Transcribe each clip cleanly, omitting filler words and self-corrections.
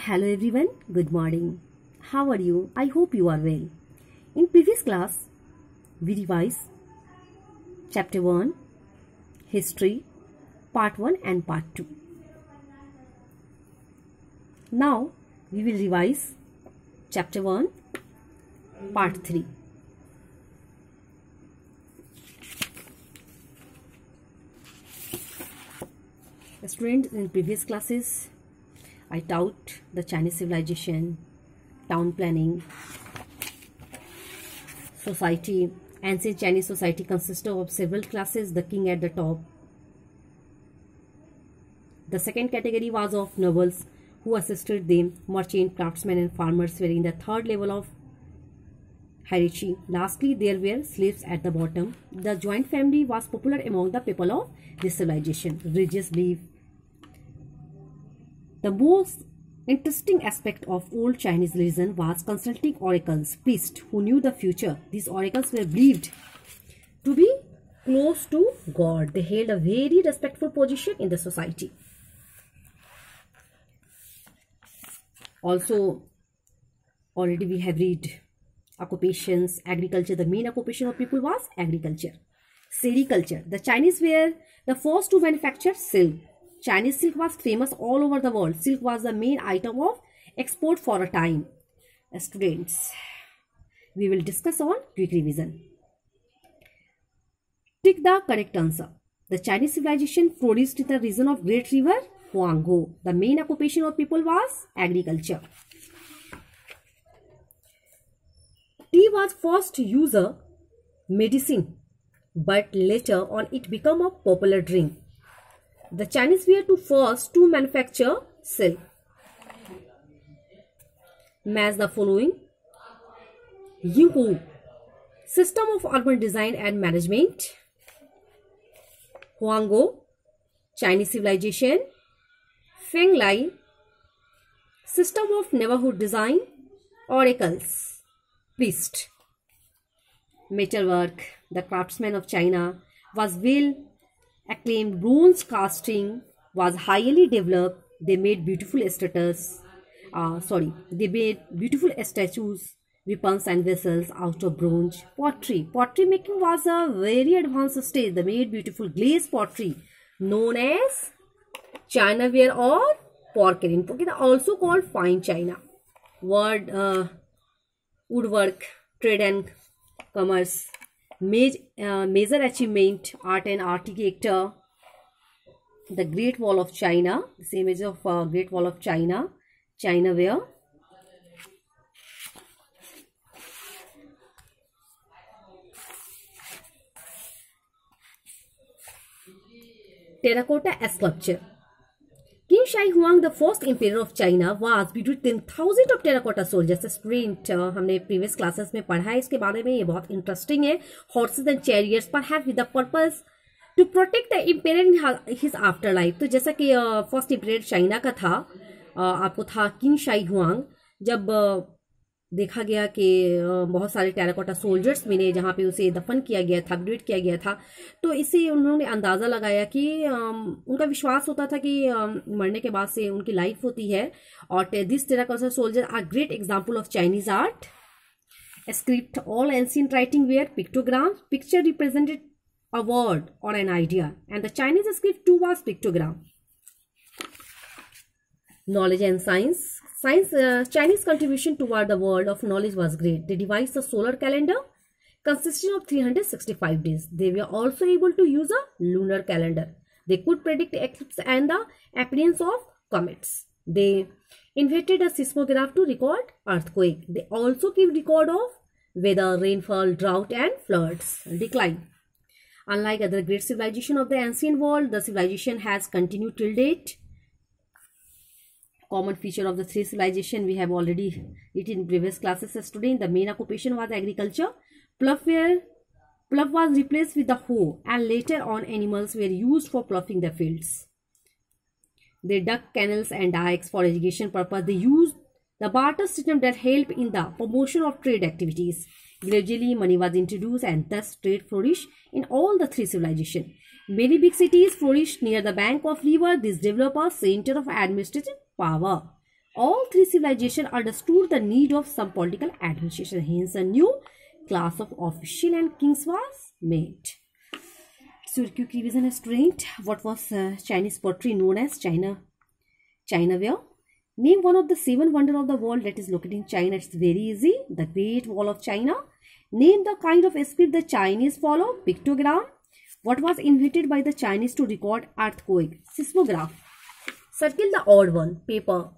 Hello everyone, good morning. How are you? I hope you are well. In previous class, we revised Chapter 1, History, Part 1 and Part 2. Now, we will revise Chapter 1, Part 3. Students, in previous classes, I taught the Chinese civilization, town planning, society. Ancient Chinese society consisted of several classes, the king at the top. The second category was of nobles who assisted them, merchant, craftsmen and farmers were in the third level of hierarchy. Lastly, there were slaves at the bottom. The joint family was popular among the people of this civilization. Religious belief. The most interesting aspect of old Chinese religion was consulting oracles, priests who knew the future. These oracles were believed to be close to God. They held a very respectful position in the society. Also, already we have read occupations, agriculture. The main occupation of people was agriculture. Sericulture. The Chinese were the first to manufacture silk. Chinese silk was famous all over the world. Silk was the main item of export for a time. Students, we will discuss on quick revision. Take the correct answer. The Chinese civilization flourished in the region of Great River Huanghe. The main occupation of people was agriculture. Tea was first used as medicine, but later on it became a popular drink. The Chinese were the first to manufacture silk. Match the following. Yinghu, system of urban design and management. Huanghe, Chinese civilization. Fenglai, system of neighborhood design. Oracles, priest. Metalwork, the craftsman of China was well acclaimed. Bronze casting was highly developed. They made beautiful statues, weapons and vessels out of bronze. Pottery making was a very advanced stage. They made beautiful glaze pottery known as Chinaware or porcelain. Porcelain also called fine china. Woodwork, trade and commerce. Major achievement, art and architecture. The Great Wall of China, this image of Great Wall of China, Chinaware. Terracotta sculpture. King Shi Huang, the first emperor of China, was between 10,000 of terracotta soldiers. Student, हमने previous classes में पढ़ा है इसके बारे में. ये बहुत interesting है. Horses and chariots, perhaps with the purpose to protect the emperor in his afterlife. तो जैसा कि first emperor China का था, आपको था King Shi Huang. जब देखा गया कि बहुत सारे टेराकोटा सोल्जर्स मिले जहाँ पे उसे दफन किया गया था, अपग्रेड किया गया था, तो इससे उन्होंने अंदाज़ा लगाया कि उनका विश्वास होता था कि मरने के बाद से उनकी लाइफ होती है. और this terracotta soldier are great example of Chinese art. Script, all ancient writing were pictograms. Picture represented a word और an idea and the Chinese script too was pictogram. Knowledge and science. Chinese contribution toward the world of knowledge was great. They devised a solar calendar consisting of 365 days. They were also able to use a lunar calendar. They could predict eclipse and the appearance of comets. They invented a seismograph to record earthquake. They also keep record of weather, rainfall, drought and floods. Decline. Unlike other great civilization of the ancient world, the civilization has continued till date. Common feature of the three civilization we have already written in previous classes. Student, the main occupation was agriculture. Plough was replaced with the hoe, and later on animals were used for ploughing the fields. They dug canals and dikes for irrigation purpose. They used the barter system that helped in the promotion of trade activities. Gradually, money was introduced and thus trade flourished in all the three civilizations. Many big cities flourished near the bank of river. This developed a center of administrative power. All three civilizations understood the need of some political administration. Hence, a new class of official and kings was made. So, quick revision, student. What was Chinese pottery known as Chinaware? Name one of the 7 wonders of the world that is located in China. It's very easy. The Great Wall of China. Name the kind of script the Chinese follow. Pictogram. What was invented by the Chinese to record earthquake? Seismograph. Circle the odd one. Paper.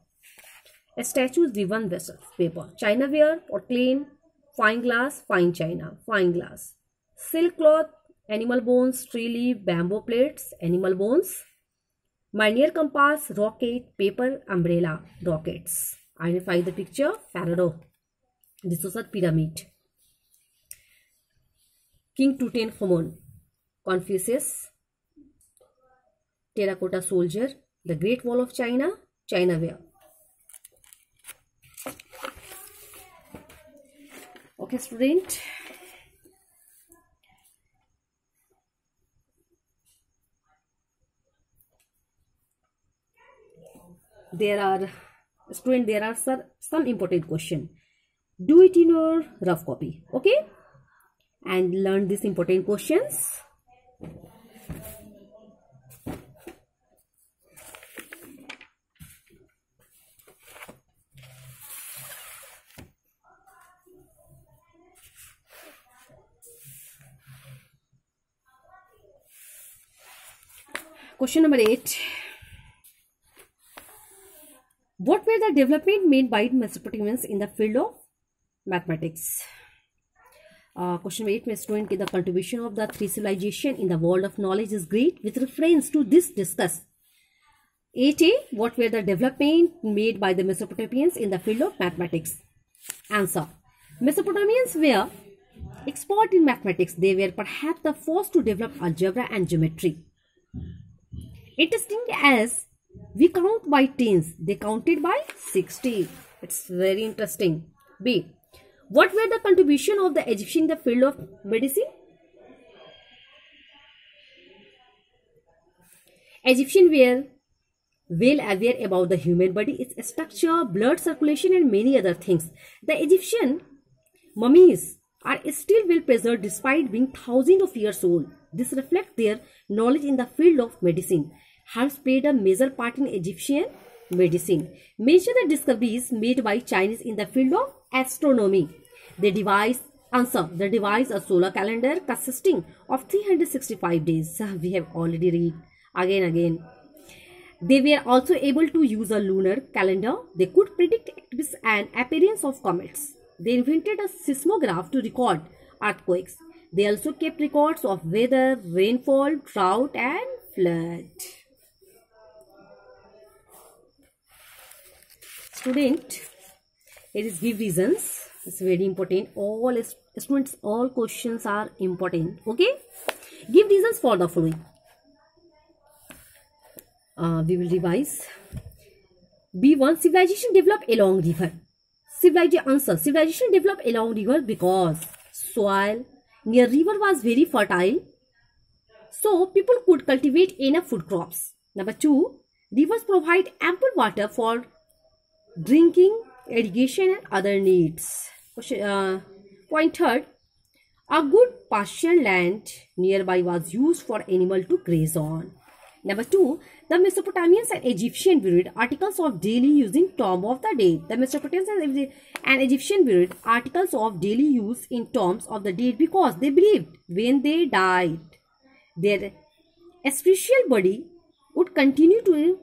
A statue woven vessels. Paper. Chinaware, porcelain, fine glass, fine china, fine glass. Silk cloth, animal bones, tree leaf, bamboo plates, animal bones. Vernier compass, rocket, paper, umbrella, rockets. Identify the picture. Pharaoh. This was a pyramid. King Tutankhamun. Confucius. Terracotta soldier. The Great Wall of China. Chinaware. Okay, student. There are some important question. Do it in your rough copy, okay? And learn these important questions. Question number 8. What were the development made by Mesopotamians in the field of mathematics? Question number 8 में student the contribution of the 3 civilizations in the world of knowledge is great. With reference to this, discuss. 8A. What were the development made by the Mesopotamians in the field of mathematics? Answer. Mesopotamians were expert in mathematics. They were perhaps the first to develop algebra and geometry. Interesting as we count by tens, they counted by 60. It's very interesting. B. What were the contribution of the Egyptian in the field of medicine? Egyptians were well aware about the human body, its structure, blood circulation and many other things. The Egyptian mummies are still well preserved despite being thousands of years old. This reflects their knowledge in the field of medicine. Herbs played a major part in Egyptian medicine. Mention the discoveries made by Chinese in the field of astronomy. They devised a solar calendar consisting of 365 days. We have already read again. They were also able to use a lunar calendar. They could predict eclipses and appearance of comets. They invented a seismograph to record earthquakes. They also kept records of weather, rainfall, drought and flood. Student, it is give reasons. It's very important. All students, all questions are important. Okay, give reasons for the following. We will revise. B1. Civilization developed along river. Civilization developed along river because soil near river was very fertile, so people could cultivate enough food crops. Number 2. Rivers provide ample water for drinking, irrigation and other needs. Point 3. A good pasture land nearby was used for animal to graze on. Number 2. The Mesopotamians and Egyptians buried articles of daily use in Tomb of the Dead. The Mesopotamians and Egyptians buried articles of daily use in tombs of the dead because they believed when they died, their spiritual body would continue to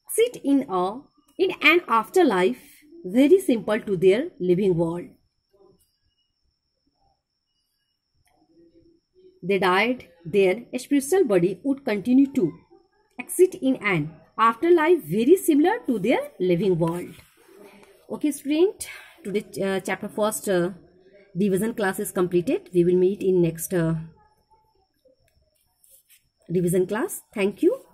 sit in an afterlife very simple to their living world. They died, their spiritual body would continue to exist in an afterlife very similar to their living world. Okay, student, today chapter first revision class is completed. We will meet in next revision class. Thank you.